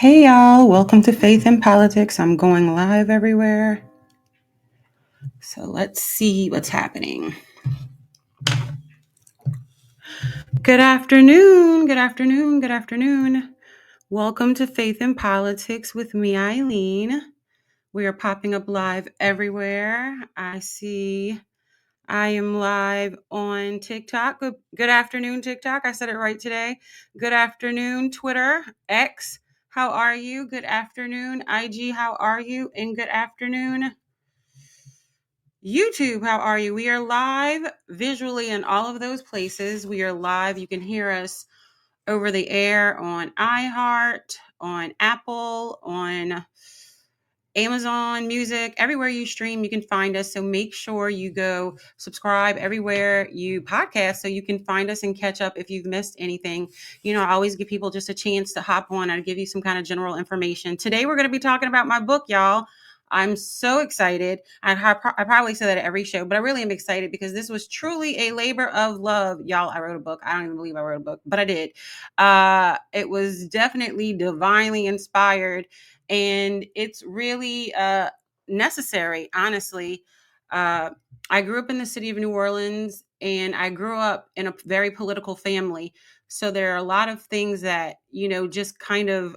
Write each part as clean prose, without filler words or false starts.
Hey y'all, welcome to Faith in Politics. I'm going live everywhere. So let's see what's happening. Good afternoon, good afternoon, good afternoon. Welcome to Faith in Politics with me, Eileen. We are popping up live everywhere. I see I am live on TikTok. Good afternoon, TikTok. I said it right today. Good afternoon, Twitter, X. How are you? Good afternoon, IG. How are you? And good afternoon, YouTube. How are you? We are live visually in all of those places. We are live. You can hear us over the air on iHeart, on Apple, on Amazon Music, everywhere you stream, you can find us. So make sure you go subscribe everywhere you podcast so you can find us and catch up if you've missed anything. I always give people just a chance to hop on and give you some kind of general information. Today, we're going to be talking about my book, y'all. I'm so excited. I probably say that at every show, but I really am excited because this was truly a labor of love. Y'all, I wrote a book. I don't even believe I wrote a book, but I did. It was definitely divinely inspired, and it's really necessary, honestly. I grew up in the city of New Orleans, and I grew up in a very political family. So there are a lot of things that, just kind of,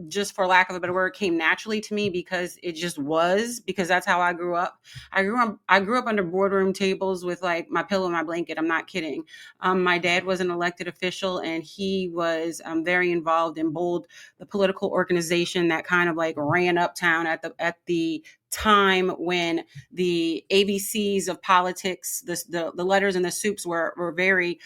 just for lack of a better word, came naturally to me because it just was, because that's how I grew up. I grew up under boardroom tables with like my pillow and my blanket. I'm not kidding. My dad was an elected official, and he was very involved in Bold, the political organization that kind of like ran uptown at the time when the ABCs of politics, the letters and the soups were very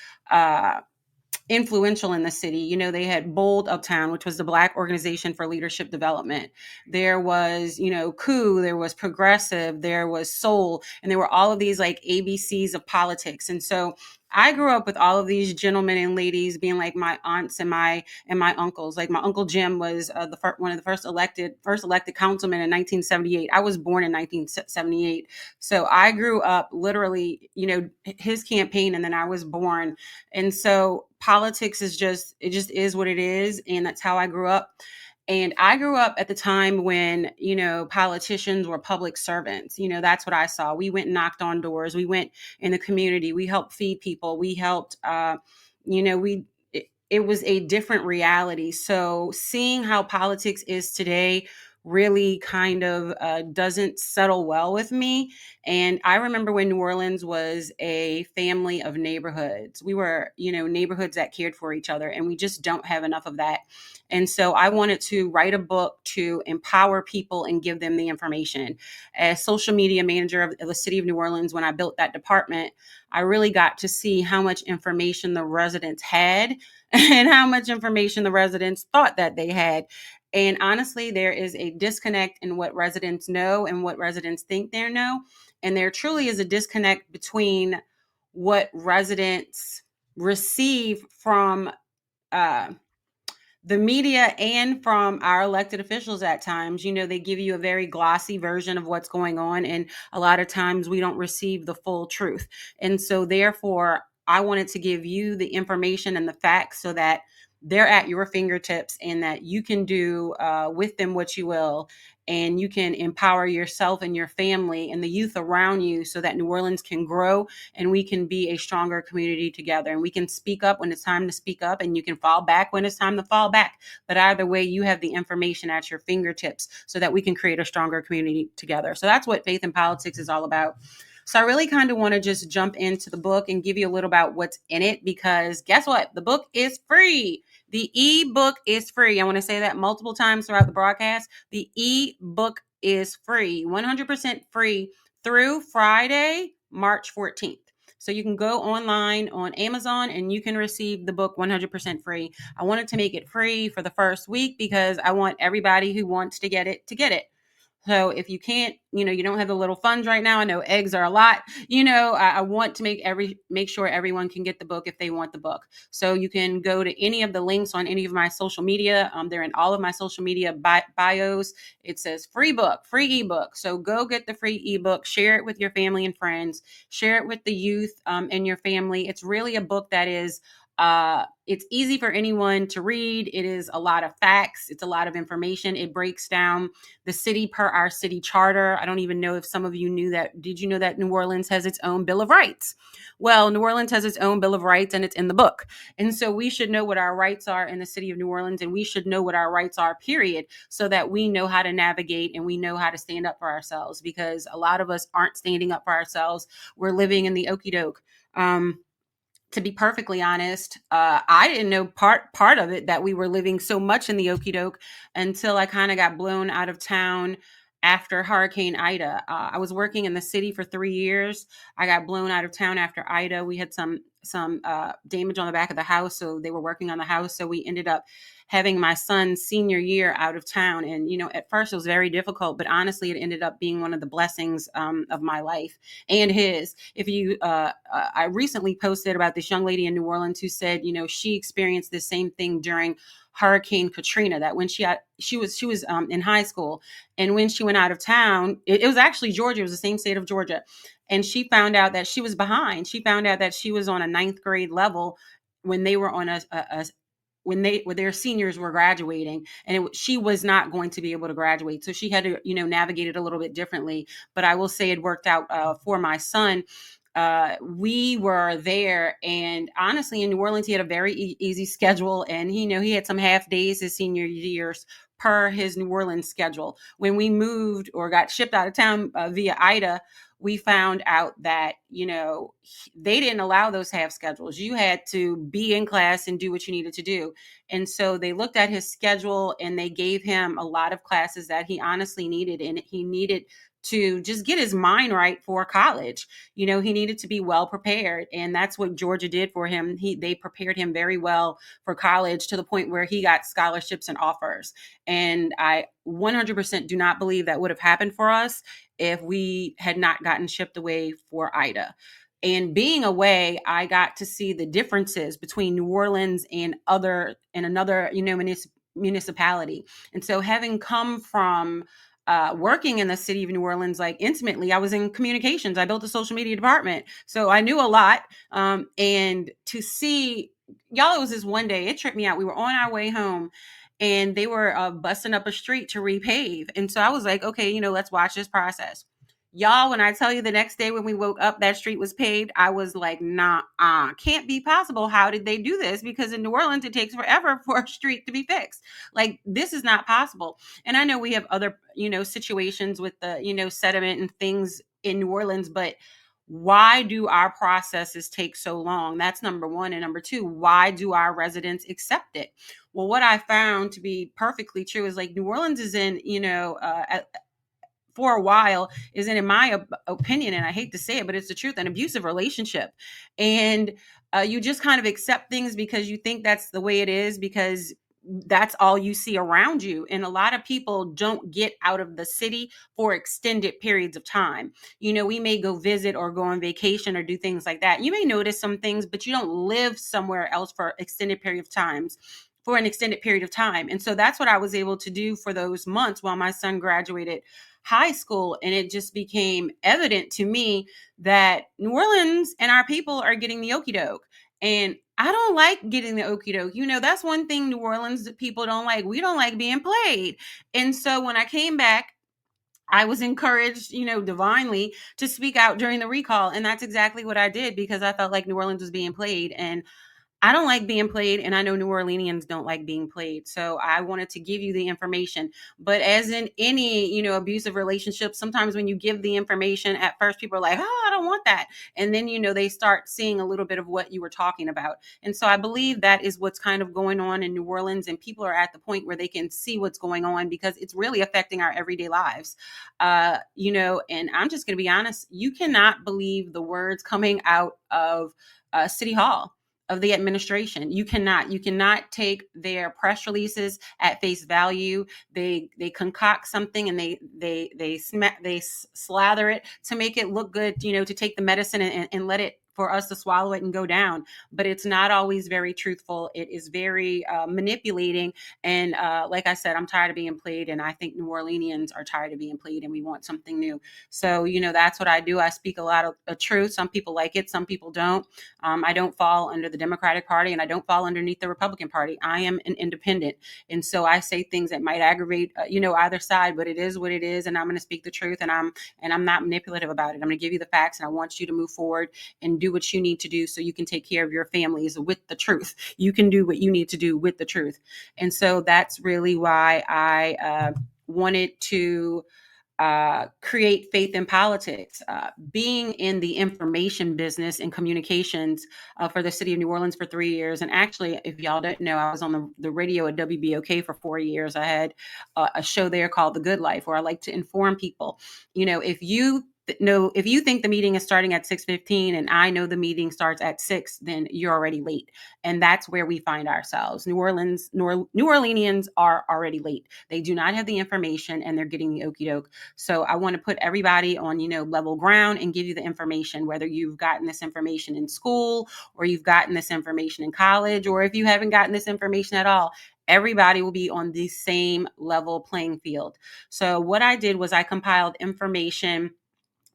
influential in the city. They had Bold Uptown, which was the Black Organization for Leadership Development. There was, Coup, there was Progressive, there was Soul, and there were all of these like ABCs of politics. And so I grew up with all of these gentlemen and ladies being like my aunts and my uncles. Like my uncle Jim was one of the first elected councilmen in 1978. I was born in 1978, so I grew up literally, his campaign, and then I was born. And so politics it just is what it is. And that's how I grew up. And I grew up at the time when, politicians were public servants. That's what I saw. We went and knocked on doors. We went in the community. We helped feed people. We helped, it was a different reality. So seeing how politics is today really kind of doesn't settle well with me. And I remember when New Orleans was a family of neighborhoods. We were, neighborhoods that cared for each other, and we just don't have enough of that. And so I wanted to write a book to empower people and give them the information. As social media manager of the city of New Orleans, when I built that department, I really got to see how much information the residents had and how much information the residents thought that they had. And honestly, there is a disconnect in what residents know and what residents think they know. And there truly is a disconnect between what residents receive from the media and from our elected officials at times. They give you a very glossy version of what's going on, and a lot of times we don't receive the full truth. And so therefore, I wanted to give you the information and the facts so that they're at your fingertips, and that you can do with them what you will, and you can empower yourself and your family and the youth around you so that New Orleans can grow, and we can be a stronger community together, and we can speak up when it's time to speak up, and you can fall back when it's time to fall back. But either way, you have the information at your fingertips so that we can create a stronger community together. So that's what Faith in Politics is all about. So I really kind of want to just jump into the book and give you a little about what's in it, because guess what? The book is free. The ebook is free. I want to say that multiple times throughout the broadcast. The ebook is free, 100% free through Friday, March 14th. So you can go online on Amazon and you can receive the book 100% free. I wanted to make it free for the first week because I want everybody who wants to get it to get it. So if you can't, you don't have the little funds right now. I know eggs are a lot. I want to make sure everyone can get the book if they want the book. So you can go to any of the links on any of my social media. They're in all of my social media bios. It says free book, free ebook. So go get the free ebook, share it with your family and friends, share it with the youth and your family. It's really a book that is It's easy for anyone to read. It is a lot of facts. It's a lot of information. It breaks down the city per our city charter. I don't even know if some of you knew that. Did you know that New Orleans has its own Bill of Rights? Well, New Orleans has its own Bill of Rights, and it's in the book. And so we should know what our rights are in the city of New Orleans, and we should know what our rights are, period, so that we know how to navigate and we know how to stand up for ourselves, because a lot of us aren't standing up for ourselves. We're living in the okey doke. To be perfectly honest, I didn't know part of it, that we were living so much in the okey doke, until I kind of got blown out of town after Hurricane Ida. I was working in the city for 3 years. I got blown out of town after Ida. We had some damage on the back of the house, so they were working on the house. So we ended up having my son's senior year out of town, and at first it was very difficult, but honestly, it ended up being one of the blessings of my life and his. If you, I recently posted about this young lady in New Orleans who said, she experienced the same thing during Hurricane Katrina. That when she was in high school, and when she went out of town, it was actually Georgia. It was the same state of Georgia, and she found out that she was behind. She found out that she was on a ninth grade level when they were on a when their seniors were graduating, and she was not going to be able to graduate, so she had to navigate it a little bit differently. But I will say it worked out for my son. We were there, and honestly, in New Orleans, he had a very easy schedule, and he had some half days his senior years per his New Orleans schedule. When we moved or got shipped out of town via Ida, we found out that they didn't allow those half schedules. You had to be in class and do what you needed to do. And so they looked at his schedule, and they gave him a lot of classes that he honestly needed, and he needed to just get his mind right for college. He needed to be well prepared, and that's what Georgia did for him. They prepared him very well for college, to the point where he got scholarships and offers. And I 100% do not believe that would have happened for us if we had not gotten shipped away for Ida. And being away, I got to see the differences between New Orleans and another municipality. And so, having come from working in the city of New Orleans, like intimately, I was in communications. I built a social media department, so I knew a lot. And to see y'all, it was this one day, it tripped me out. We were on our way home, and they were busting up a street to repave. And so I was like, okay, let's watch this process. Y'all, when I tell you, the next day when we woke up, that street was paved, I was like, nah, can't be possible. How did they do this? Because in New Orleans, it takes forever for a street to be fixed. Like, this is not possible. And I know we have other, situations with the, sediment and things in New Orleans, but why do our processes take so long? That's number one. And number two, why do our residents accept it? Well, what I found to be perfectly true is, like, New Orleans is in, for a while, is in my opinion, and I hate to say it, but it's the truth, an abusive relationship. And you just kind of accept things because you think that's the way it is, because that's all you see around you. And a lot of people don't get out of the city for extended periods of time. We may go visit or go on vacation or do things like that. You may notice some things, but you don't live somewhere else for extended period of times for an extended period of time. And so that's what I was able to do for those months while my son graduated high school. And it just became evident to me that New Orleans and our people are getting the okey doke. And I don't like getting the okey doke. That's one thing New Orleans people don't like. We don't like being played. And so when I came back, I was encouraged, divinely, to speak out during the recall. And that's exactly what I did, because I felt like New Orleans was being played. And I don't like being played, and I know New Orleanians don't like being played. So I wanted to give you the information. But as in any, abusive relationship, sometimes when you give the information, at first people are like, oh, I don't want that. And then, they start seeing a little bit of what you were talking about. And so I believe that is what's kind of going on in New Orleans, and people are at the point where they can see what's going on, because it's really affecting our everyday lives. And I'm just going to be honest, you cannot believe the words coming out of City Hall, of the administration. You cannot take their press releases at face value. They concoct something, and they slather it to make it look good, to take the medicine and let it for us to swallow it and go down. But it's not always very truthful. It is very manipulating. And like I said, I'm tired of being played. And I think New Orleanians are tired of being played and we want something new. So, that's what I do. I speak a lot of truth. Some people like it, some people don't. I don't fall under the Democratic Party and I don't fall underneath the Republican Party. I am an independent. And so I say things that might aggravate, either side, but it is what it is. And I'm going to speak the truth, and I'm not manipulative about it. I'm going to give you the facts, and I want you to move forward and do what you need to do so you can take care of your families with the truth. You can do what you need to do with the truth. And so that's really why I wanted to create Faith in Politics. Being in the information business and communications for the city of New Orleans for 3 years. And actually, if y'all don't know, I was on the radio at WBOK for 4 years. I had a show there called The Good Life, where I like to inform people. If you think the meeting is starting at 6:15 and I know the meeting starts at 6, then you're already late. And that's where we find ourselves. New Orleanians are already late. They do not have the information and they're getting the okie doke. So I want to put everybody on, level ground and give you the information, whether you've gotten this information in school or you've gotten this information in college, or if you haven't gotten this information at all. Everybody will be on the same level playing field. So what I did was I compiled information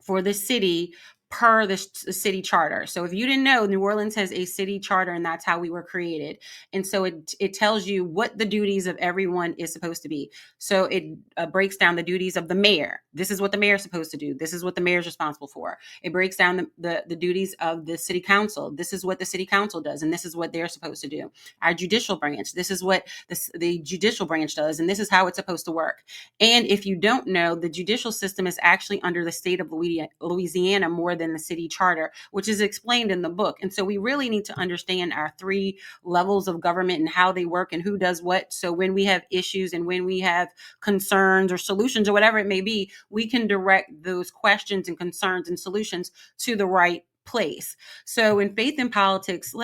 for the city per the city charter. So if you didn't know, New Orleans has a city charter, and that's how we were created. And so it tells you what the duties of everyone is supposed to be. So it breaks down the duties of the mayor. This is what the mayor is supposed to do. This is what the mayor is responsible for. It breaks down the duties of the city council. This is what the city council does, and this is what they're supposed to do. Our judicial branch, this is what the judicial branch does, and this is how it's supposed to work. And if you don't know, the judicial system is actually under the state of Louisiana more than the city charter, which is explained in the book. And so we really need to understand our 3 levels of government and how they work and who does what. So when we have issues and when we have concerns or solutions or whatever it may be, we can direct those questions and concerns and solutions to the right place. So in Faith in Politics,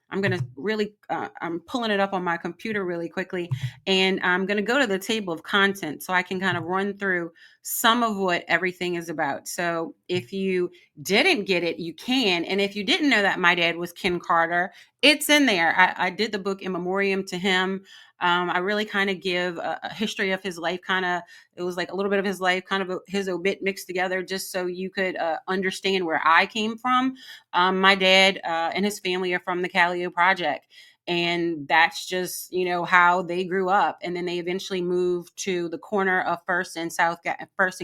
I'm going to really, I'm pulling it up on my computer really quickly, and I'm going to go to the table of content so I can kind of run through some of what everything is about. So if you didn't get it, you can. And if you didn't know that my dad was Ken Carter, it's in there. I did the book in memoriam to him. I really kind of give a history of his life. It was like a little bit of his life, kind of his obit mixed together, just so you could understand where I came from. My dad and his family are from the Calliope Project. And that's just, how they grew up. And then they eventually moved to the corner of First and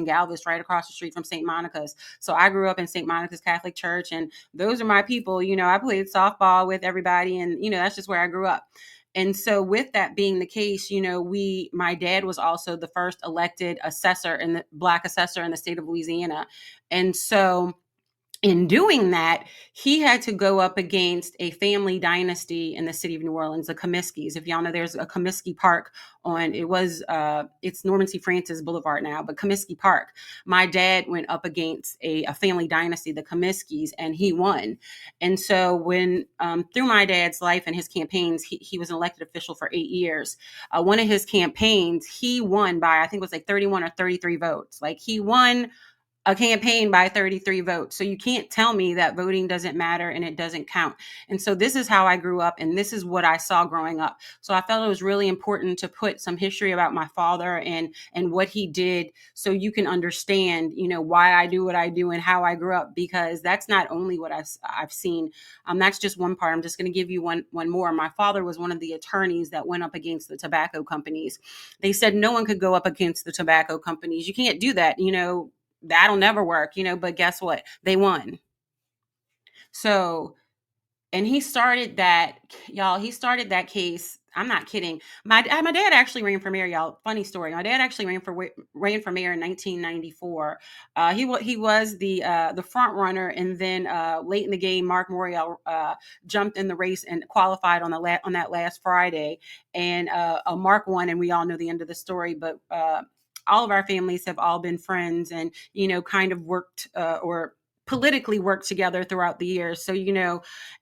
Galvez, right across the street from St. Monica's. So I grew up in St. Monica's Catholic Church, and those are my people. I played softball with everybody, and, that's just where I grew up. And so with that being the case, my dad was also the first elected Black assessor in the state of Louisiana. And so in doing that, he had to go up against a family dynasty in the city of New Orleans, the Comiskey's. If y'all know, there's a Comiskey Park it's Norman C. Francis Boulevard now, but Comiskey Park. My dad went up against a family dynasty, the Comiskey's, and he won. And so when, through my dad's life and his campaigns, he was an elected official for 8 years. One of his campaigns, he won by, I think it was like 31 or 33 votes. Like, he won a campaign by 33 votes. So you can't tell me that voting doesn't matter and it doesn't count. And so this is how I grew up, and this is what I saw growing up. So I felt it was really important to put some history about my father and what he did, so you can understand, why I do what I do and how I grew up, because that's not only what I've seen. That's just one part. I'm just going to give you one more. My father was one of the attorneys that went up against the tobacco companies. They said no one could go up against the tobacco companies. You can't do that. That'll never work, but guess what? They won. So, and he started that, y'all, he started that case. I'm not kidding. My dad actually ran for mayor, y'all. Funny story. My dad actually ran for mayor in 1994. He was the front runner, and then late in the game, Mark Morial jumped in the race and qualified on that last Friday, and Mark won, and we all know the end of the story. But all of our families have all been friends, and kind of worked or politically worked together throughout the years. So,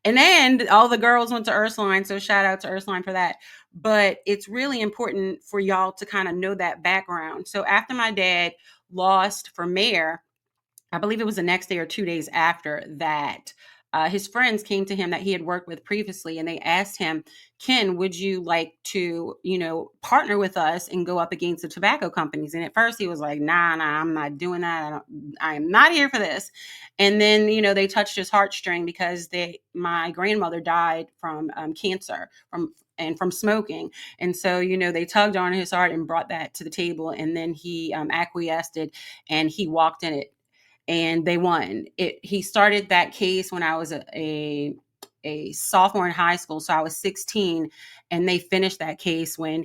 and then all the girls went to Ursuline. So shout out to Ursuline for that. But it's really important for y'all to kind of know that background. So after my dad lost for mayor, I believe it was the next day or 2 days after that, his friends came to him that he had worked with previously, and they asked him, Ken, would you like to, partner with us and go up against the tobacco companies? And at first he was like, nah, I'm not doing that. I am not here for this. And then, they touched his heartstring because my grandmother died from cancer from smoking. And so, they tugged on his heart and brought that to the table. And then he acquiesced it, and he walked in it, and they won. He started that case when I was a sophomore in high school, so I was 16, and they finished that case when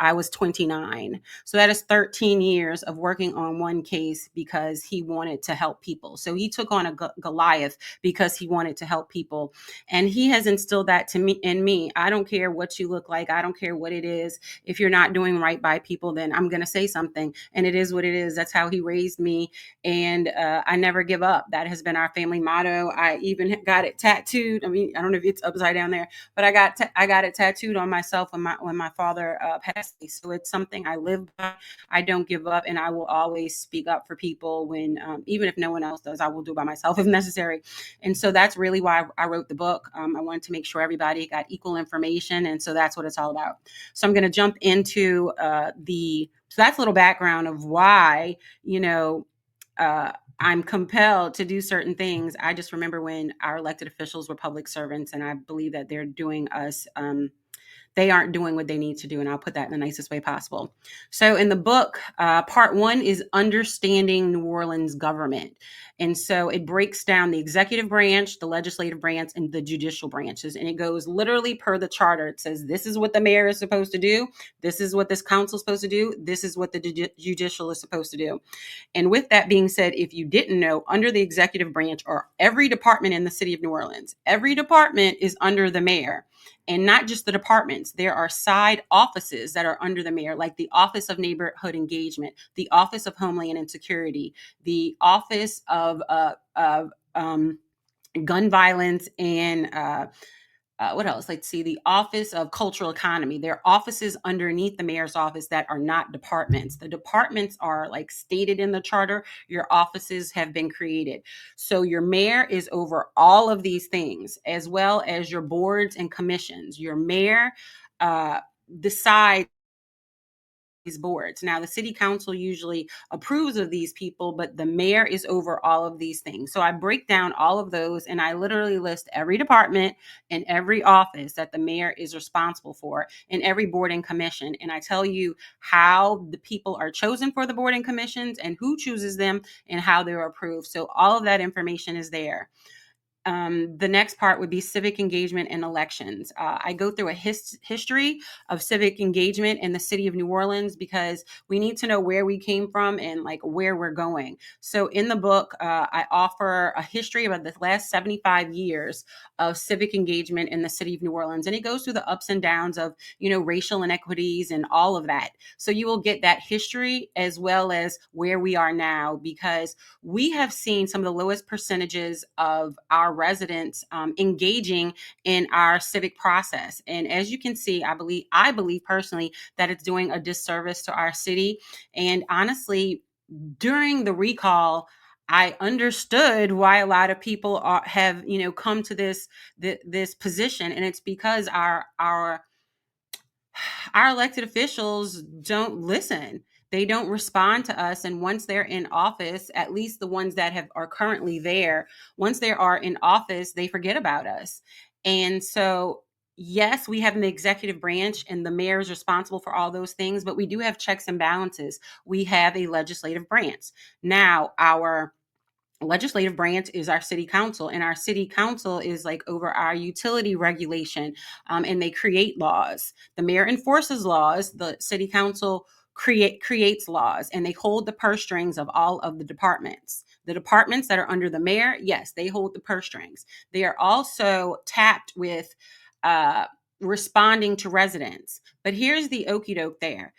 I was 29. So that is 13 years of working on one case because he wanted to help people. So he took on a Goliath because he wanted to help people, and he has instilled that in me. I don't care what you look like. I don't care what it is. If you're not doing right by people, then I'm going to say something, and it is what it is. That's how he raised me, and I never give up. That has been our family motto. I even got it tattooed. I mean, I don't know if it's upside down there, but I got it tattooed on myself when my father passed me. So it's something I live by. I don't give up, and I will always speak up for people when, even if no one else does, I will do it by myself if necessary. And so that's really why I wrote the book. I wanted to make sure everybody got equal information, and so that's what it's all about. So I'm going to jump into so that's a little background of why, I'm compelled to do certain things. I just remember when our elected officials were public servants, and I believe that they're doing us, they aren't doing what they need to do. And I'll put that in the nicest way possible. So in the book, part one is understanding New Orleans government. And so it breaks down the executive branch, the legislative branch, and the judicial branches. And it goes literally per the charter. It says, this is what the mayor is supposed to do. This is what this council is supposed to do. This is what the judicial is supposed to do. And with that being said, if you didn't know, under the executive branch are every department in the city of New Orleans. Every department is under the mayor. And not just the departments, there are side offices that are under the mayor, like the Office of Neighborhood Engagement, the Office of Homeland and Security, the Office of Gun Violence and what else? Let's see, the Office of Cultural Economy. There are offices underneath the mayor's office that are not departments. The departments are like stated in the charter. Your offices have been created. So your mayor is over all of these things, as well as your boards and commissions. Your mayor decides these boards. Now, the city council usually approves of these people, but the mayor is over all of these things. So I break down all of those, and I literally list every department and every office that the mayor is responsible for, and every board and commission. And I tell you how the people are chosen for the board and commissions, and who chooses them, and how they're approved. So all of that information is there. The next part would be civic engagement and elections. I go through a history of civic engagement in the city of New Orleans because we need to know where we came from and like where we're going. So in the book, I offer a history of the last 75 years of civic engagement in the city of New Orleans, and it goes through the ups and downs of racial inequities and all of that. So you will get that history as well as where we are now, because we have seen some of the lowest percentages of our residents engaging in our civic process. And as you can see, I believe personally that it's doing a disservice to our city. And honestly, during the recall, I understood why a lot of people have come to this position, and it's because our elected officials don't listen. They don't respond to us. And once they're in office, at least the ones that are currently there, once they are in office, they forget about us. And so, yes, we have an executive branch, and the mayor is responsible for all those things, but we do have checks and balances. We have a legislative branch. Now, our legislative branch is our city council, and our city council is like over our utility regulation, and they create laws. The mayor enforces laws. The city council creates laws, and they hold the purse strings of all of the departments that are under the mayor. Yes, they hold the purse strings. They are also tapped with responding to residents. But here's the okie doke there.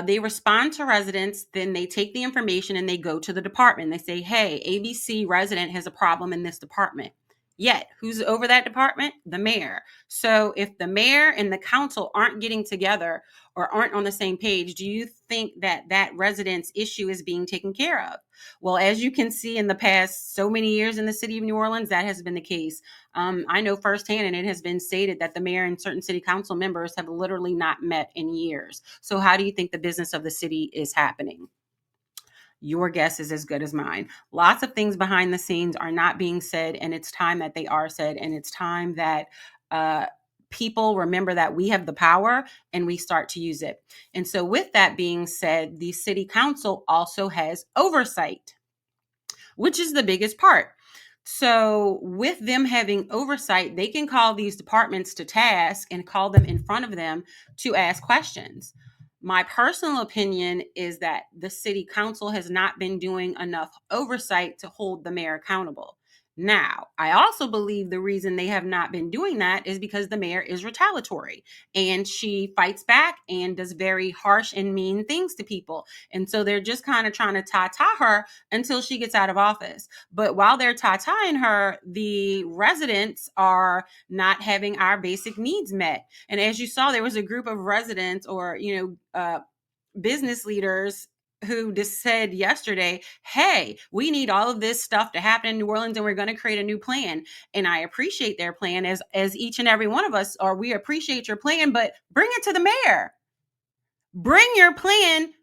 They respond to residents, then they take the information and they go to the department. They say, hey, ABC resident has a problem in this department. Yet, who's over that department? The mayor. So if the mayor and the council aren't getting together or aren't on the same page, do you think that that resident's issue is being taken care of? Well, as you can see in the past so many years in the city of New Orleans, that has been the case. I know firsthand, and it has been stated that the mayor and certain city council members have literally not met in years. So how do you think the business of the city is happening? Your guess is as good as mine. Lots of things behind the scenes are not being said, and it's time that they are said, and it's time that uh, people remember that we have the power and we start to use it. And so, with that being said, the city council also has oversight, which is the biggest part. So, with them having oversight, they can call these departments to task and call them in front of them to ask questions. My personal opinion is that the city council has not been doing enough oversight to hold the mayor accountable. Now, I also believe the reason they have not been doing that is because the mayor is retaliatory and she fights back and does very harsh and mean things to people. And so they're just kind of trying to ta her until she gets out of office. But while they're ta-taing her, the residents are not having our basic needs met. And as you saw, there was a group of residents or, business leaders who just said yesterday, hey, we need all of this stuff to happen in New Orleans and we're going to create a new plan. And I appreciate their plan as each and every one of us, or we appreciate your plan, but bring it to the mayor. Bring your plan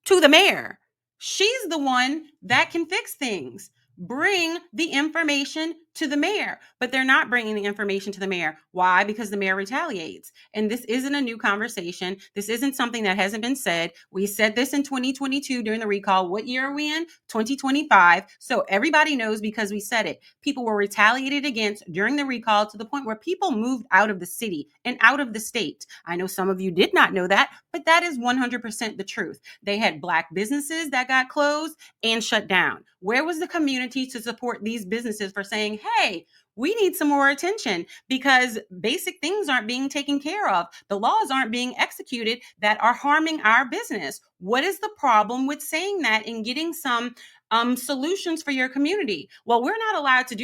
to the mayor. She's the one that can fix things. Bring the information to the mayor, but they're not bringing the information to the mayor. Why? Because the mayor retaliates. And this isn't a new conversation. This isn't something that hasn't been said. We said this in 2022 during the recall. What year are we in? 2025. So everybody knows because we said it. People were retaliated against during the recall to the point where people moved out of the city and out of the state. I know some of you did not know that, but that is 100% the truth. They had Black businesses that got closed and shut down. Where was the community to support these businesses for saying, hey, we need some more attention because basic things aren't being taken care of. The laws aren't being executed that are harming our business. What is the problem with saying that and getting some solutions for your community? Well, we're not allowed to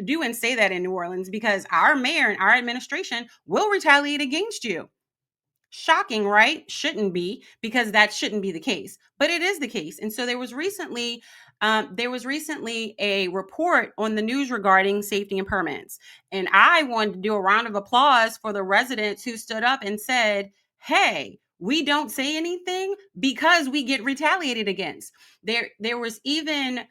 do and say that in New Orleans because our mayor and our administration will retaliate against you. Shocking, right? Shouldn't be, because that shouldn't be the case, but it is the case. And so there was recently a report on the news regarding safety and permits, and I wanted to do a round of applause for the residents who stood up and said, "Hey, we don't say anything because we get retaliated against." There was even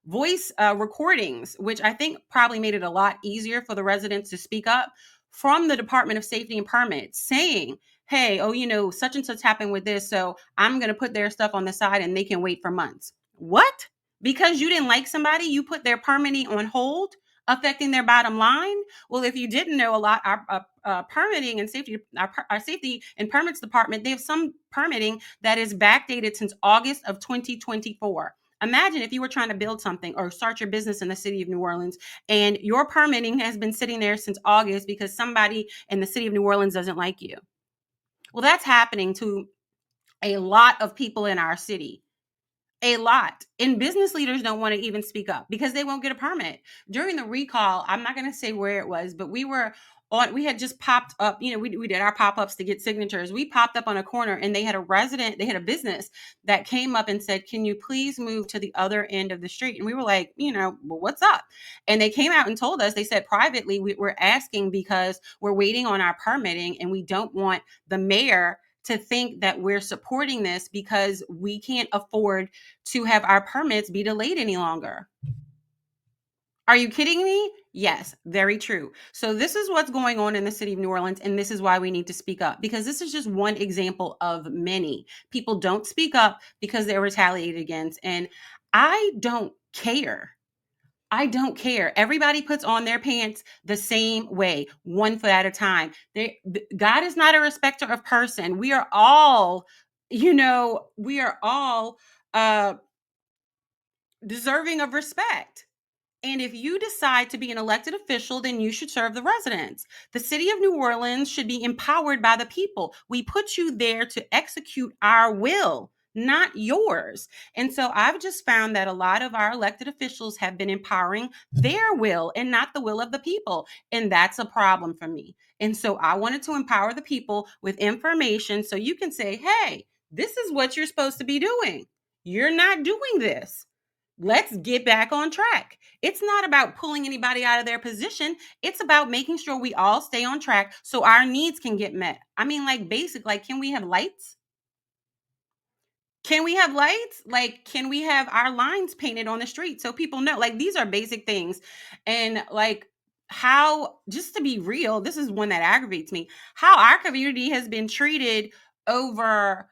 voice recordings, which I think probably made it a lot easier for the residents to speak up from the Department of Safety and Permits saying, hey, oh, such and such happened with this. So I'm going to put their stuff on the side and they can wait for months. What? Because you didn't like somebody, you put their permitting on hold, affecting their bottom line? Well, if you didn't know, a lot, our permitting and safety, our safety and permits department, they have some permitting that is backdated since August of 2024. Imagine if you were trying to build something or start your business in the city of New Orleans and your permitting has been sitting there since August because somebody in the city of New Orleans doesn't like you. Well, that's happening to a lot of people in our city. A lot. And business leaders don't want to even speak up because they won't get a permit. During the recall, I'm not going to say where it was, but we had just popped up, we did our pop-ups to get signatures. We popped up on a corner and they had a business that came up and said, can you please move to the other end of the street? And we were like, well, what's up? And they came out and told us, they said privately, we're asking because we're waiting on our permitting and we don't want the mayor to think that we're supporting this because we can't afford to have our permits be delayed any longer. Are you kidding me? Yes, very true. So this is what's going on in the city of New Orleans, and this is why we need to speak up, because this is just one example of many. People don't speak up because they're retaliated against, and I don't care. I don't care. Everybody puts on their pants the same way, one foot at a time. God is not a respecter of person. We are all, uh, deserving of respect. And if you decide to be an elected official, then you should serve the residents. The city of New Orleans should be empowered by the people. We put you there to execute our will, not yours. And so I've just found that a lot of our elected officials have been empowering their will and not the will of the people. And that's a problem for me. And so I wanted to empower the people with information so you can say, hey, this is what you're supposed to be doing. You're not doing this. Let's get back on track. It's not about pulling anybody out of their position. It's about making sure we all stay on track so our needs can get met. I mean, like basic, like, can we have lights? Can we have lights? Like, can we have our lines painted on the street so people know? Like, these are basic things. And like, how, just to be real, this is one that aggravates me, how our community has been treated over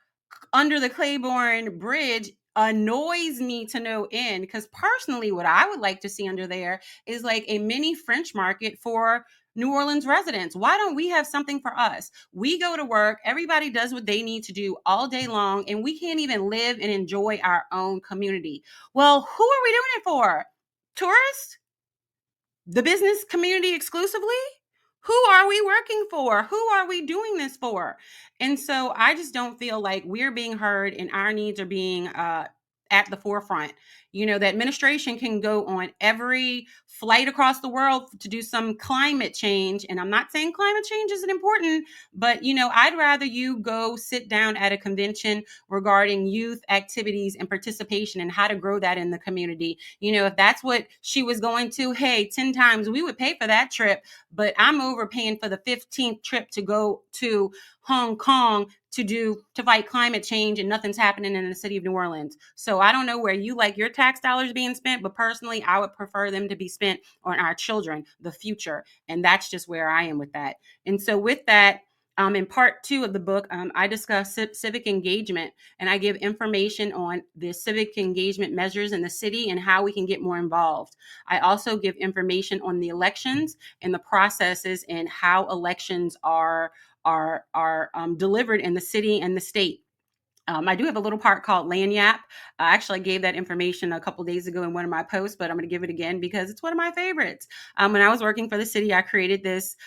under the Claiborne Bridge annoys me to no end. Because personally, what I would like to see under there is like a mini French market for New Orleans residents. Why don't we have something for us? We go to work, everybody does what they need to do all day long, and we can't even live and enjoy our own community. Well, who are we doing it for? Tourists? The business community exclusively? Who are we working for? Who are we doing this for? And so I just don't feel like we're being heard and our needs are being at the forefront. You know, the administration can go on every flight across the world to do some climate change. And I'm not saying climate change isn't important, but, you know, I'd rather you go sit down at a convention regarding youth activities and participation and how to grow that in the community. You know, if that's what she was going to, hey, 10 times we would pay for that trip, but I'm overpaying for the 15th trip to go to Hong Kong to fight climate change, and nothing's happening in the city of New Orleans. So I don't know where you like your tax dollars being spent, but personally, I would prefer them to be spent on our children, the future. And that's just where I am with that. And so with that, in part 2 of the book, I discuss civic engagement, and I give information on the civic engagement measures in the city and how we can get more involved. I also give information on the elections and the processes and how elections are delivered in the city and the state. I do have a little part called Lagniappe. I actually gave that information a couple days ago in one of my posts, but I'm going to give it again because it's one of my favorites. When I was working for the city, I created this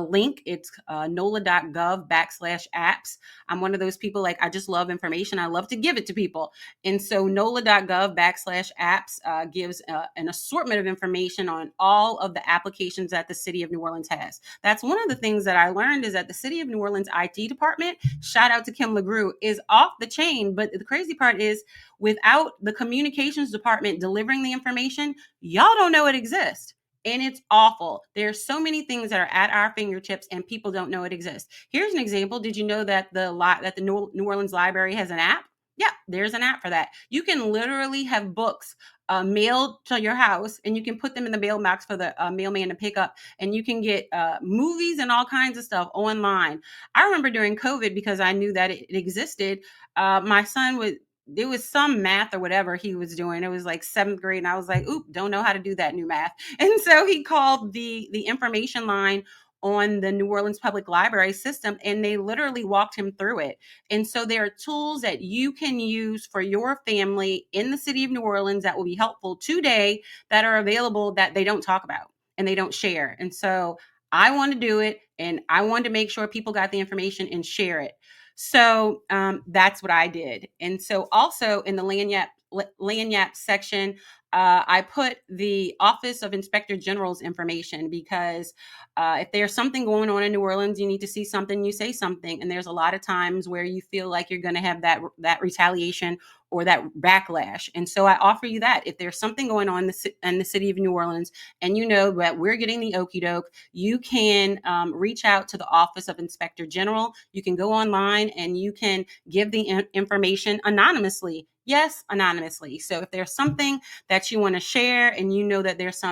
link. It's NOLA.gov/apps. I'm one of those people, like, I just love information. I love to give it to people. And so NOLA.gov/apps gives an assortment of information on all of the applications that the city of New Orleans has. That's one of the things that I learned, is that the city of New Orleans IT department, shout out to Kim LeGroux, is off the chain. But the crazy part is, without the communications department delivering the information, y'all don't know it exists. And it's awful. There's so many things that are at our fingertips and people don't know it exists. Here's an example. Did you know that the New Orleans Library has an app? Yeah, there's an app for that. You can literally have books mailed to your house, and you can put them in the mailbox for the mailman to pick up, and you can get movies and all kinds of stuff online. I remember during COVID, because I knew that it existed, my son would, there was some math or whatever he was doing. It was like 7th grade, and I was like, oop, don't know how to do that new math. And so he called the information line on the New Orleans Public Library system, and they literally walked him through it. And so there are tools that you can use for your family in the city of New Orleans that will be helpful today, that are available, that they don't talk about and they don't share. And so I want to do it, and I wanted to make sure people got the information and share it. So that's what I did. And so also in the Lagniappe section, I put the Office of Inspector General's information, because if there's something going on in New Orleans, you need to see something, you say something. And there's a lot of times where you feel like you're going to have that retaliation or that backlash. And so I offer you that. If there's something going on in the city of New Orleans, and you know that we're getting the okie doke, you can reach out to the Office of Inspector General. You can go online and you can give the information anonymously. Yes, anonymously. So if there's something that you want to share, and you know that there's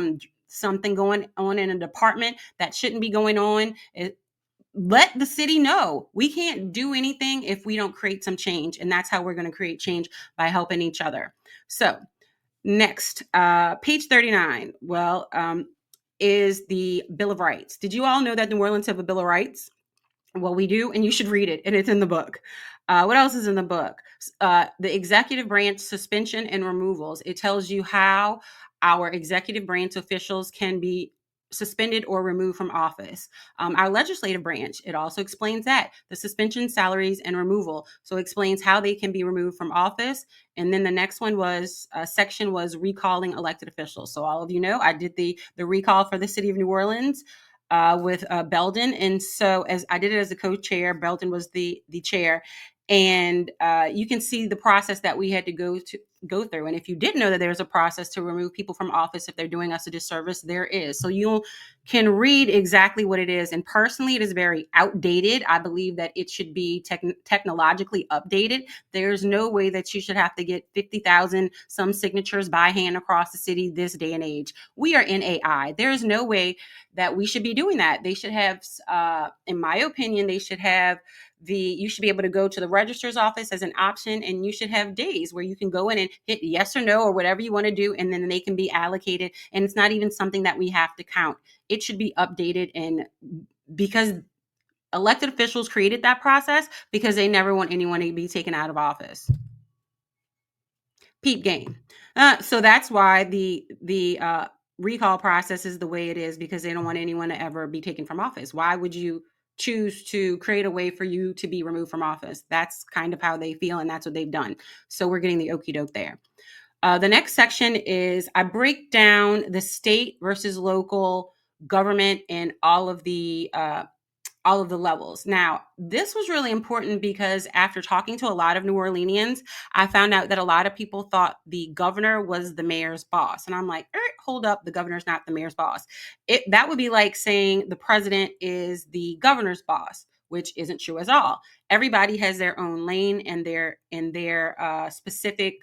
something going on in a department that shouldn't be going on, let the city know. We can't do anything if we don't create some change. And that's how we're going to create change, by helping each other. So next, page 39. Well, is the Bill of Rights. Did you all know that New Orleans have a Bill of Rights? Well, we do, and you should read it, and it's in the book. What else is in the book? The executive branch suspension and removals. It tells you how our executive branch officials can be suspended or removed from office. Our legislative branch, it also explains that the suspension, salaries, and removal. So it explains how they can be removed from office. And then the next one was section was recalling elected officials. So all of you know, I did the recall for the city of New Orleans with Belden, and so as I did it as a co-chair, Belden was the chair, and you can see the process that we had to go through. And if you didn't know that there's a process to remove people from office if they're doing us a disservice, there is. So you can read exactly what it is. And personally, it is very outdated. I believe that it should be technologically updated. There's no way that you should have to get 50,000 some signatures by hand across the city this day and age. We are in AI. There is no way that we should be doing that. They should have, in my opinion, they should have you should be able to go to the registrar's office as an option, and you should have days where you can go in and hit yes or no or whatever you want to do, and then they can be allocated. And it's not even something that we have to count. It should be updated, and because elected officials created that process because they never want anyone to be taken out of office. Peep game. So that's why the recall process is the way it is, because they don't want anyone to ever be taken from office. Why would you choose to create a way for you to be removed from office? That's kind of how they feel, and that's what they've done. So we're getting the okie doke there. The next section is I break down the state versus local government and all of the levels. Now, this was really important because after talking to a lot of New Orleanians, I found out that a lot of people thought the governor was the mayor's boss. And I'm like, hold up, the governor's not the mayor's boss. That would be like saying the president is the governor's boss, which isn't true at all. Everybody has their own lane and their specific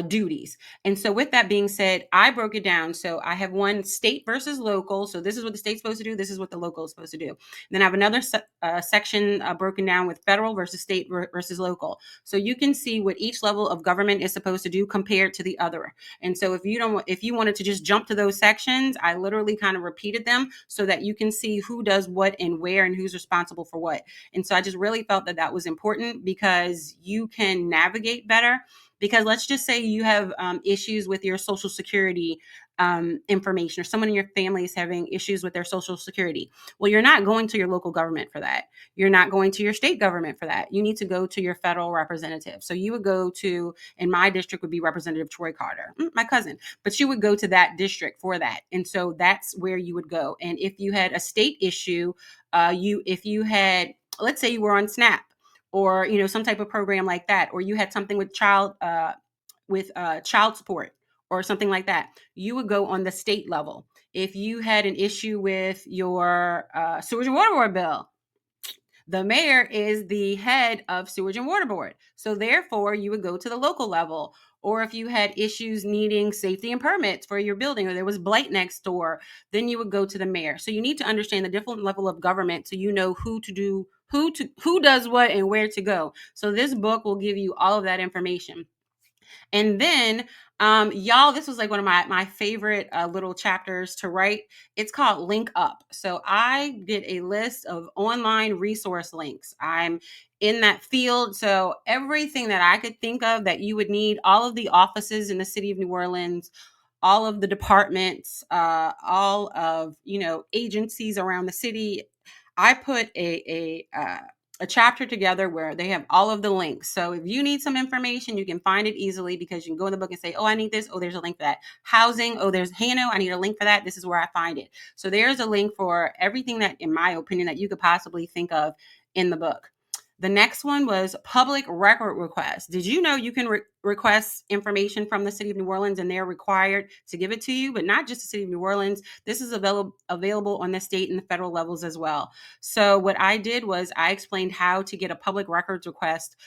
duties. And so with that being said, I broke it down. So I have one, state versus local. So this is what the state's supposed to do. This is what the local is supposed to do. And then I have another section broken down with federal versus state versus local. So you can see what each level of government is supposed to do compared to the other. And so if you wanted to just jump to those sections, I literally kind of repeated them so that you can see who does what and where and who's responsible for what. And so I just really felt that was important because you can navigate better. Because let's just say you have issues with your Social Security information, or someone in your family is having issues with their Social Security. Well, you're not going to your local government for that. You're not going to your state government for that. You need to go to your federal representative. So you would go to, in my district would be Representative Troy Carter, my cousin, but you would go to that district for that. And so that's where you would go. And if you had a state issue, if you had, let's say you were on SNAP, or some type of program like that, or you had something with child support or something like that, you would go on the state level. If you had an issue with your sewage and water board bill, the mayor is the head of sewage and water board, so therefore you would go to the local level. Or if you had issues needing safety and permits for your building, or there was blight next door, then you would go to the mayor. So you need to understand the different level of government so you know who does what and where to go. So this book will give you all of that information. And then y'all, this was like one of my favorite little chapters to write. It's called Link Up. So I did a list of online resource links. I'm in that field. So everything that I could think of that you would need, all of the offices in the city of New Orleans, all of the departments, all of agencies around the city, I put a chapter together where they have all of the links. So if you need some information, you can find it easily because you can go in the book and say, oh, I need this. Oh, there's a link for that. Housing. Oh, there's Hano. I need a link for that. This is where I find it. So there's a link for everything that, in my opinion, that you could possibly think of in the book. The next one was public record requests. Did you know you can request information from the city of New Orleans and they're required to give it to you, but not just the city of New Orleans. This is available on the state and the federal levels as well. So what I did was I explained how to get a public records request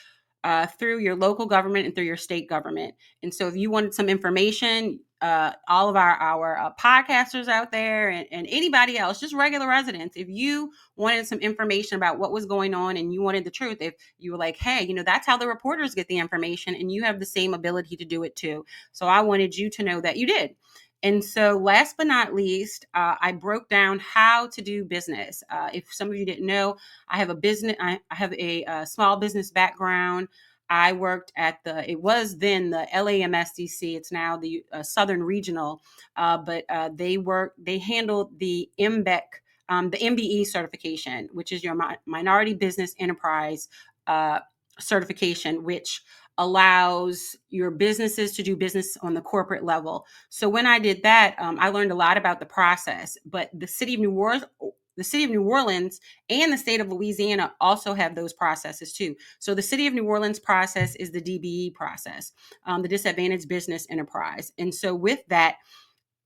through your local government and through your state government. And so if you wanted some information, all of our podcasters out there and anybody else, just regular residents, if you wanted some information about what was going on and you wanted the truth, if you were like, hey, that's how the reporters get the information, and you have the same ability to do it too. So I wanted you to know that you did. And so last but not least, I broke down how to do business. If some of you didn't know, I have a business. I have a small business background. I worked at it was then the LAMSDC. It's now the Southern Regional, but they handled the the MBE certification, which is your Minority Business Enterprise uh, certification, which allows your businesses to do business on the corporate level. So when I did that, I learned a lot about the process. But the city of New Orleans and the state of Louisiana also have those processes too. So the city of New Orleans process is the DBE process, the Disadvantaged Business Enterprise. And so with that,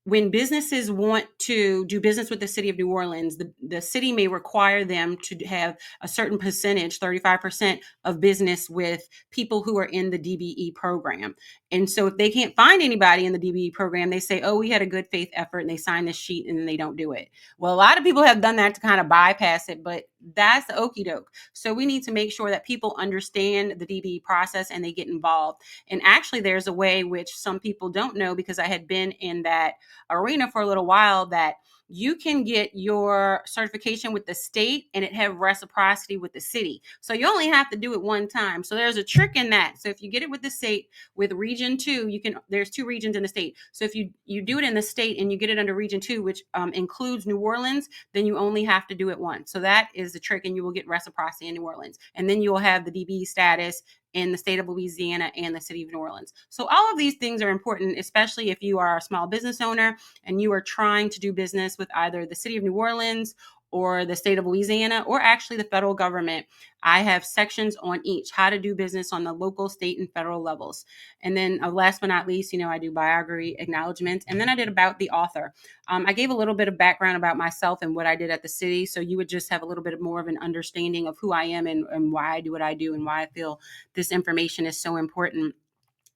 when businesses want to do business with the city of New Orleans, the city may require them to have a certain percentage, 35% of business with people who are in the DBE program. And so if they can't find anybody in the DBE program, they say, oh, we had a good faith effort, and they sign this sheet and then they don't do it. Well, a lot of people have done that to kind of bypass it, but that's the okie doke. So we need to make sure that people understand the DBE process and they get involved. And actually, there's a way which some people don't know, because I had been in that arena for a little while, that you can get your certification with the state and it have reciprocity with the city. So you only have to do it one time. So there's a trick in that. So if you get it with the state, with region 2, there's 2 regions in the state. So if you do it in the state and you get it under region 2, which includes New Orleans, then you only have to do it once. So that is the trick, and you will get reciprocity in New Orleans. And then you will have the DBE status in the state of Louisiana and the city of New Orleans. So all of these things are important, especially if you are a small business owner and you are trying to do business with either the city of New Orleans or the state of Louisiana, or actually the federal government. I have sections on each, how to do business on the local, state, and federal levels. And then last but not least, I do biography acknowledgments. And then I did about the author. I gave a little bit of background about myself and what I did at the city. So you would just have a little bit more of an understanding of who I am and why I do what I do and why I feel this information is so important.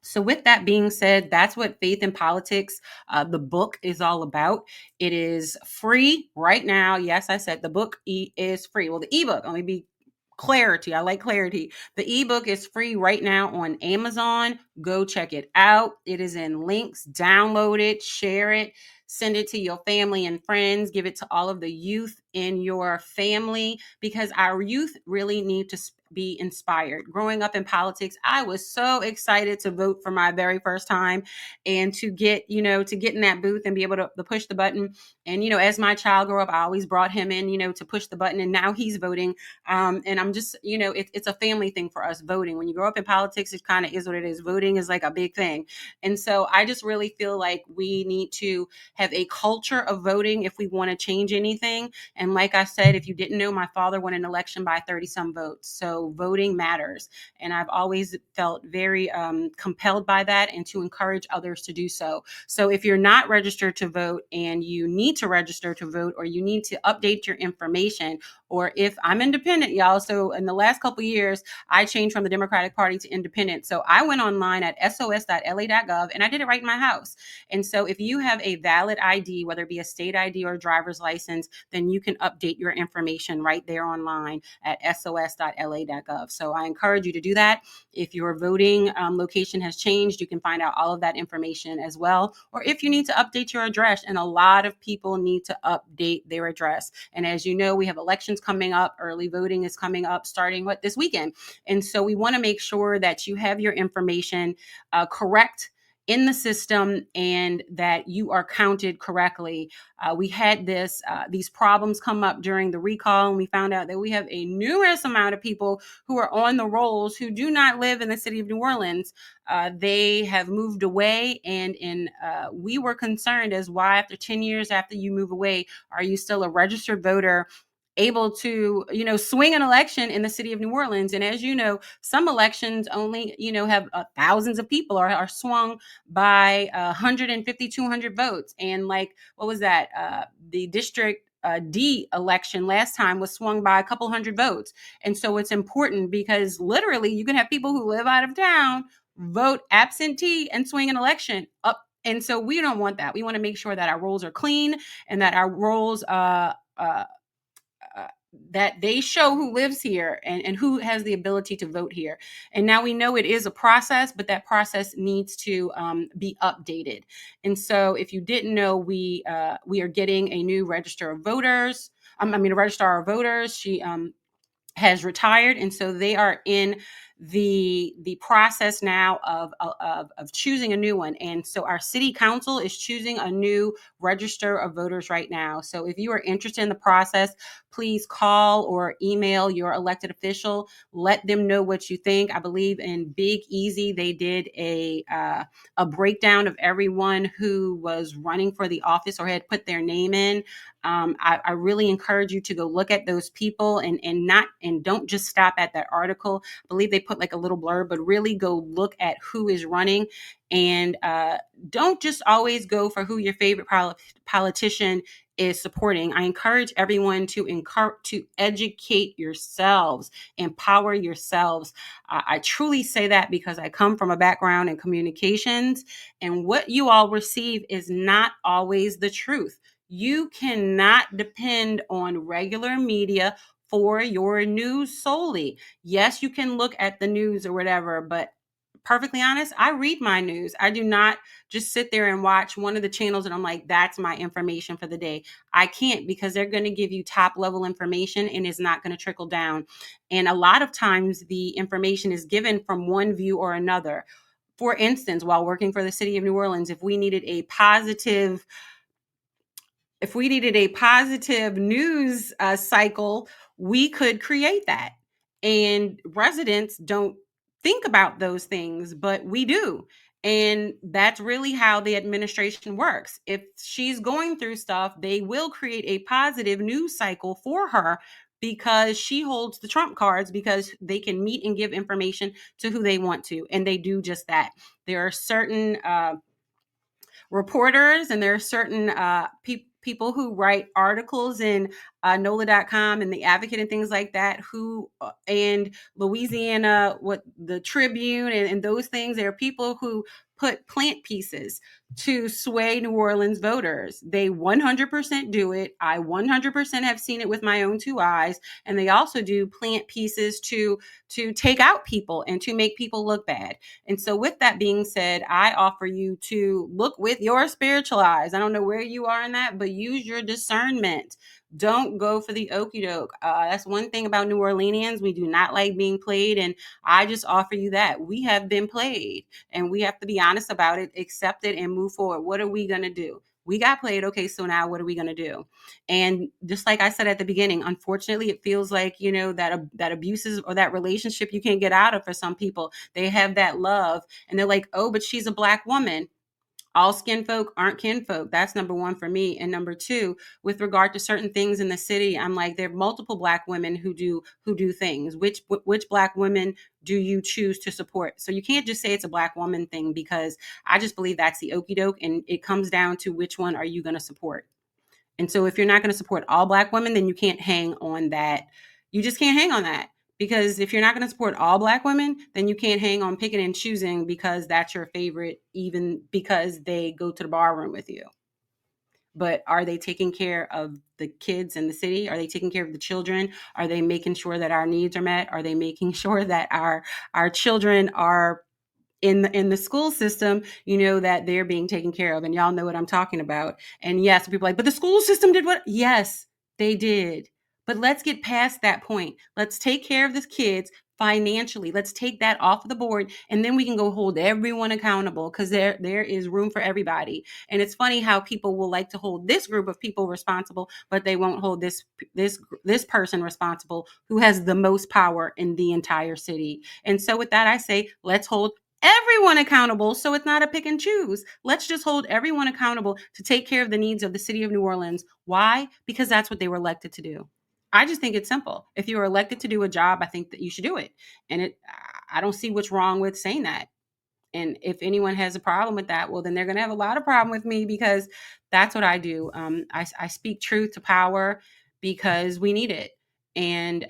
So with that being said, that's what Faith in Politics, the book, is all about. It is free right now. Yes, I said the book is free. Well, the ebook, let me be clarity. I like clarity. The ebook is free right now on Amazon. Go check it out. It is in links. Download it, share it, send it to your family and friends. Give it to all of the youth in your family, because our youth really need to be inspired. Growing up in politics, I was so excited to vote for my very first time and to get in that booth and be able to push the button. And, as my child grew up, I always brought him in, to push the button, and now he's voting. And I'm just, it's a family thing for us, voting. When you grow up in politics, it kind of is what it is. Voting is like a big thing. And so I just really feel like we need to have a culture of voting if we want to change anything. And like I said, if you didn't know, my father won an election by 30 some votes. So voting matters. And I've always felt very compelled by that, and to encourage others to do so. So if you're not registered to vote and you need to register to vote, or you need to update your information, or if I'm independent, y'all. So in the last couple of years, I changed from the Democratic Party to independent. So I went online at sos.la.gov and I did it right in my house. And so if you have a valid ID, whether it be a state ID or a driver's license, then you can update your information right there online at sos.la.gov. So I encourage you to do that. If your voting location has changed, you can find out all of that information as well. Or if you need to update your address, and a lot of people need to update their address. And as you know, we have elections coming up. Early voting is coming up starting this weekend. And so we want to make sure that you have your information correct in the system and that you are counted correctly. We had these problems come up during the recall, and we found out that we have a numerous amount of people who are on the rolls who do not live in the city of New Orleans. They have moved away, and we were concerned as why, after 10 years after you move away, are you still a registered voter, able to swing an election in the city of New Orleans? And as you know, some elections only have thousands of people, or are swung by 150, 200 votes. And like, what was that, the district D election last time was swung by a couple hundred votes. And so it's important, because literally you can have people who live out of town vote absentee and swing an election up. And so we don't want that. We want to make sure that our rolls are clean, and that our rolls that they show who lives here and who has the ability to vote here. And now we know it is a process, but that process needs to be updated. And so if you didn't know, we are getting a new register of voters. A registrar of voters. She has retired, and so they are in the process now of choosing a new one. And so our city council is choosing a new register of voters right now. So if you are interested in the process, please call or email your elected official. Let them know what you think. I believe in Big Easy, they did a breakdown of everyone who was running for the office or had put their name in. I really encourage you to go look at those people and don't just stop at that article. I believe they put like a little blurb, but really go look at who is running, and don't just always go for who your favorite politician is supporting. I encourage everyone to educate yourselves, empower yourselves. I truly say that because I come from a background in communications, and what you all receive is not always the truth. You cannot depend on regular media for your news solely. Yes, you can look at the news or whatever, but perfectly honest, I read my news. I do not just sit there and watch one of the channels and I'm like, that's my information for the day. I can't, because they're going to give you top level information and it's not going to trickle down. And a lot of times the information is given from one view or another. For instance, while working for the city of New Orleans, if we needed a positive news cycle, we could create that. And residents don't think about those things, but we do. And that's really how the administration works. If she's going through stuff, they will create a positive news cycle for her because she holds the trump cards, because they can meet and give information to who they want to. And they do just that. There are certain reporters, and there are certain people who write articles in NOLA.com and the Advocate and things like that, who and Louisiana, what the Tribune and those things. There are people who put plant pieces to sway New Orleans voters. They 100% do it. I 100% have seen it with my own two eyes. And they also do plant pieces to take out people and to make people look bad. And so with that being said, I offer you to look with your spiritual eyes. I don't know where you are in that, but use your discernment. Don't go for the okie doke. That's one thing about New Orleanians. We do not like being played. And I just offer you that. We have been played, and we have to be honest about it, accept it, and move forward. What are we going to do? We got played. Okay, so now what are we going to do? And just like I said at the beginning, unfortunately, it feels like, that abuses or that relationship you can't get out of for some people. They have that love and they're like, oh, but she's a Black woman. All skin folk aren't kin folk. That's number one for me. And number two, with regard to certain things in the city, I'm like, there are multiple Black women who do things. Which Black women do you choose to support? So you can't just say it's a Black woman thing, because I just believe that's the okie doke, and it comes down to which one are you going to support. And so if you're not going to support all Black women, then you can't hang on that. You just can't hang on that. Because if you're not going to support all Black women, then you can't hang on picking and choosing because that's your favorite, even because they go to the bar room with you. But are they taking care of the kids in the city? Are they taking care of the children? Are they making sure that our needs are met? Are they making sure that our children are in the school system, that they're being taken care of? And y'all know what I'm talking about. And yes, people are like, but the school system did what? Yes, they did. But let's get past that point. Let's take care of the kids financially. Let's take that off the board, and then we can go hold everyone accountable, because there is room for everybody. And it's funny how people will like to hold this group of people responsible, but they won't hold this person responsible who has the most power in the entire city. And so with that, I say, let's hold everyone accountable, so it's not a pick and choose. Let's just hold everyone accountable to take care of the needs of the city of New Orleans. Why? Because that's what they were elected to do. I just think it's simple. If you were elected to do a job, I think that you should do it. And I don't see what's wrong with saying that. And if anyone has a problem with that, well, then they're going to have a lot of problem with me, because that's what I do. I speak truth to power because we need it. And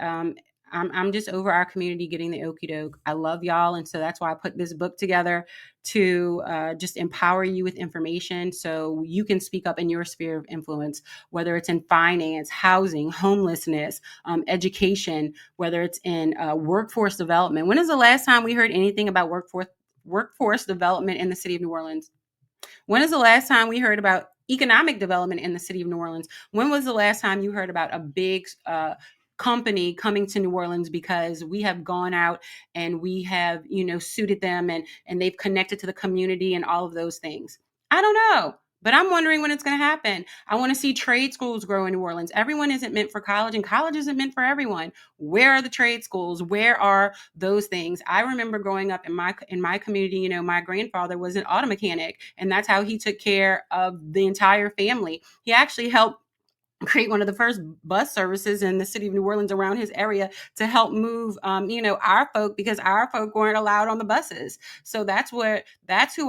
I'm just over our community getting the okie doke. I love y'all. And so that's why I put this book together, to just empower you with information so you can speak up in your sphere of influence, whether it's in finance, housing, homelessness, education, whether it's in workforce development. When is the last time we heard anything about workforce development in the city of New Orleans? When is the last time we heard about economic development in the city of New Orleans? When was the last time you heard about a big company coming to New Orleans because we have gone out and we have, suited them, and they've connected to the community and all of those things. I don't know, but I'm wondering when it's going to happen. I want to see trade schools grow in New Orleans. Everyone isn't meant for college, and college isn't meant for everyone. Where are the trade schools? Where are those things? I remember growing up in my community, my grandfather was an auto mechanic, and that's how he took care of the entire family. He actually helped create one of the first bus services in the city of New Orleans around his area to help move, our folk, because our folk weren't allowed on the buses. So that's who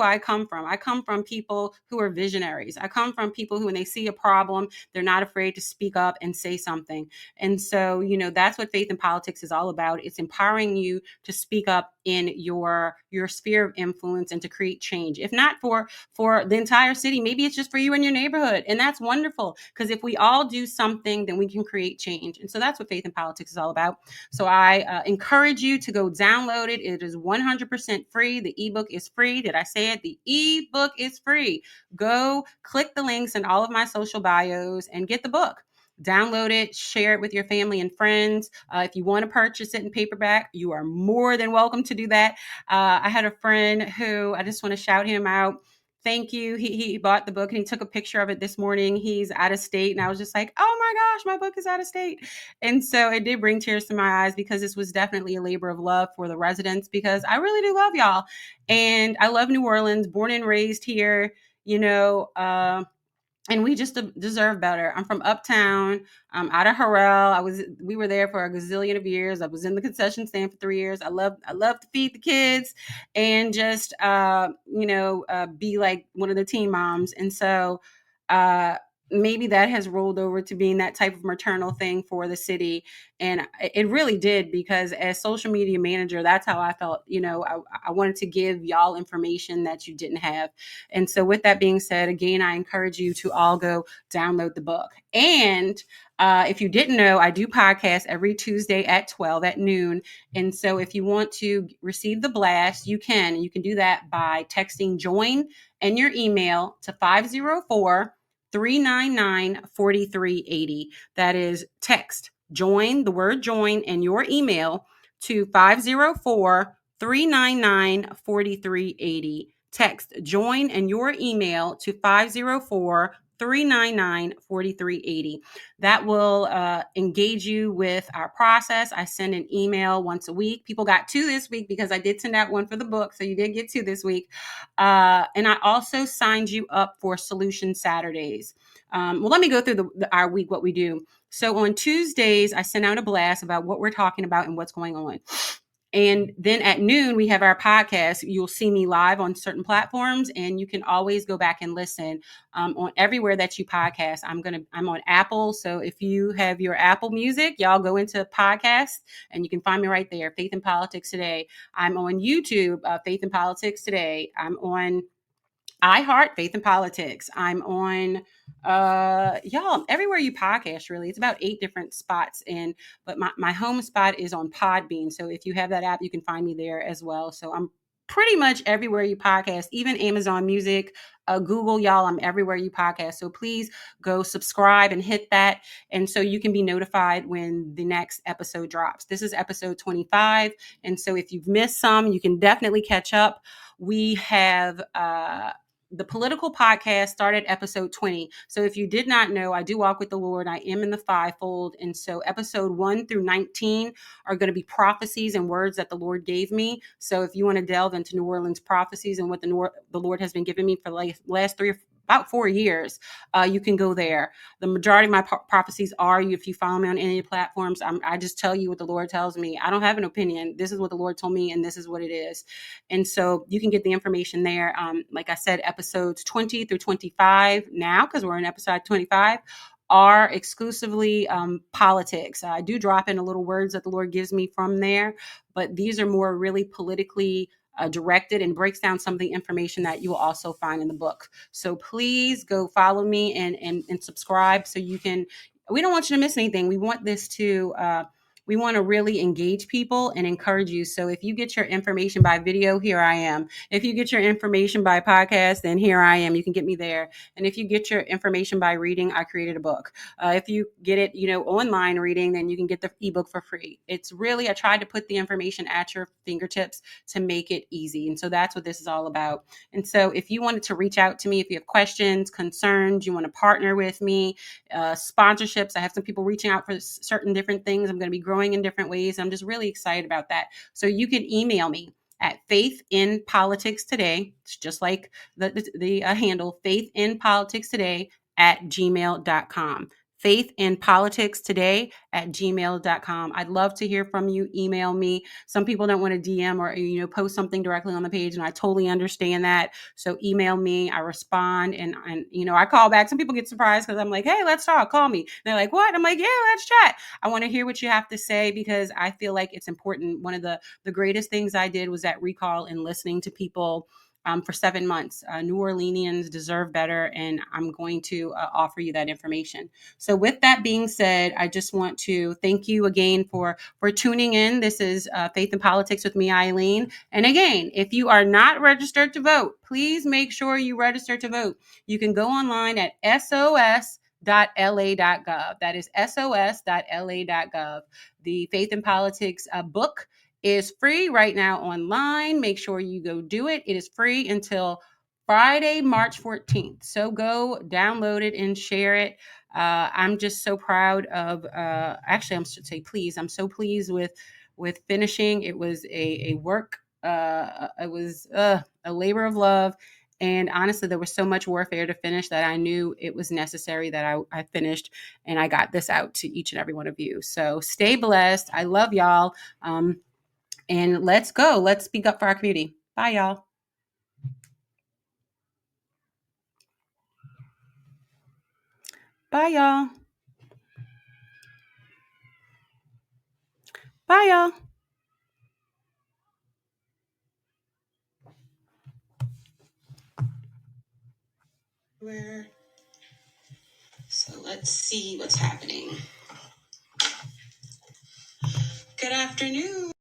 I come from. I come from people who are visionaries. I come from people who, when they see a problem, they're not afraid to speak up and say something. And so, that's what Faith in Politics is all about. It's empowering you to speak up in your sphere of influence and to create change. If not for the entire city, maybe it's just for you and your neighborhood. And that's wonderful, because if we all do something, then we can create change. And so that's what Faith in Politics is all about. So I encourage you to go download it. It is 100% free. The ebook is free. Did I say it? The ebook is free. Go click the links in all of my social bios and get the book. Download it, share it with your family and friends. If you want to purchase it in paperback, you are more than welcome to do that. I had a friend who, I just want to shout him out. Thank you. He bought the book and he took a picture of it this morning. He's out of state. And I was just like, oh my gosh, my book is out of state. And so it did bring tears to my eyes, because this was definitely a labor of love for the residents, because I really do love y'all. And I love New Orleans, born and raised here, and we just deserve better. I'm from Uptown. I'm out of Harrell. We were there for a gazillion of years. I was in the concession stand for 3 years. I love to feed the kids and just, be like one of the teen moms. And so, maybe that has rolled over to being that type of maternal thing for the city. And it really did, because as social media manager, that's how I felt. I wanted to give y'all information that you didn't have. And so with that being said, again, I encourage you to all go download the book. And if you didn't know, I do podcasts every Tuesday at 12 at noon. And so if you want to receive the blast, you can. You can do that by texting JOIN and your email to 504-399-4380. That is text JOIN, the word JOIN, and your email to 504-399-4380. Text JOIN and your email to 504-399-4380. That will engage you with our process. I send an email once a week. People got 2 this week because I did send out one for the book. So you did get 2 this week. And I also signed you up for Solution Saturdays. Let me go through our week, what we do. So on Tuesdays, I send out a blast about what we're talking about and what's going on. And then at noon, we have our podcast. You'll see me live on certain platforms, and you can always go back and listen on everywhere that you podcast. I'm on Apple. So if you have your Apple Music, y'all go into podcasts and you can find me right there. Faith in Politics Today. I'm on YouTube, Faith in Politics Today. I'm on iHeart, Faith in Politics. I'm on y'all, everywhere you podcast, really. It's about 8 different spots. But my home spot is on Podbean. So if you have that app, you can find me there as well. So I'm pretty much everywhere you podcast, even Amazon Music, Google, y'all. I'm everywhere you podcast. So please go subscribe and hit that. And so you can be notified when the next episode drops. This is episode 25. And so if you've missed some, you can definitely catch up. We have the political podcast started episode 20. So if you did not know, I do walk with the Lord. I am in the fivefold. And so episode 1 through 19 are going to be prophecies and words that the Lord gave me. So if you want to delve into New Orleans prophecies and what the Lord has been giving me for the last about 4 years, you can go there. The majority of my prophecies are, if you follow me on any of the platforms, I just tell you what the Lord tells me. I don't have an opinion. This is what the Lord told me, and this is what it is. And so you can get the information there. Like I said, episodes 20 through 25 now, because we're in episode 25, are exclusively politics. I do drop in a little words that the Lord gives me from there, but these are more really politically directed and breaks down some of the information that you will also find in the book. So please go follow me and subscribe so you can. We don't want you to miss anything. We want this to We want to really engage people and encourage you. So if you get your information by video, here I am. If you get your information by podcast, then here I am. You can get me there. And if you get your information by reading, I created a book. If you get it, online reading, then you can get the ebook for free. It's really, I tried to put the information at your fingertips to make it easy. And so that's what this is all about. And so if you wanted to reach out to me, if you have questions, concerns, you want to partner with me, sponsorships, I have some people reaching out for certain different things. I'm going to be growing in different ways. I'm just really excited about that. So you can email me at Faith in Politics Today. It's just like the handle, Faith in Politics Today at gmail.com. faithinpoliticstoday@gmail.com. I'd love to hear from you. Email me. Some people don't want to DM or post something directly on the page, and I totally understand that. So email me. I respond, and I call back. Some people get surprised because I'm like, hey, let's talk. Call me. And they're like, what? I'm like, yeah, let's chat. I want to hear what you have to say because I feel like it's important. One of the greatest things I did was that recall and listening to people for 7 months. New Orleanians deserve better, and I'm going to offer you that information. So with that being said, I just want to thank you again for tuning in. This is Faith in Politics with me, Eileen. And again, if you are not registered to vote, please make sure you register to vote. You can go online at sos.la.gov. That is sos.la.gov. The Faith in Politics book is free right now online. Make sure you go do it. It is free until Friday, March 14th. So go download it and share it. I'm just so proud of, actually, I should say pleased. I'm so pleased with finishing. It was a work, it was a labor of love. And honestly, there was so much warfare to finish that I knew it was necessary that I finished and I got this out to each and every one of you. So stay blessed. I love y'all. And let's go. Let's speak up for our community. Bye, y'all. Bye, y'all. Bye, y'all. So let's see what's happening. Good afternoon.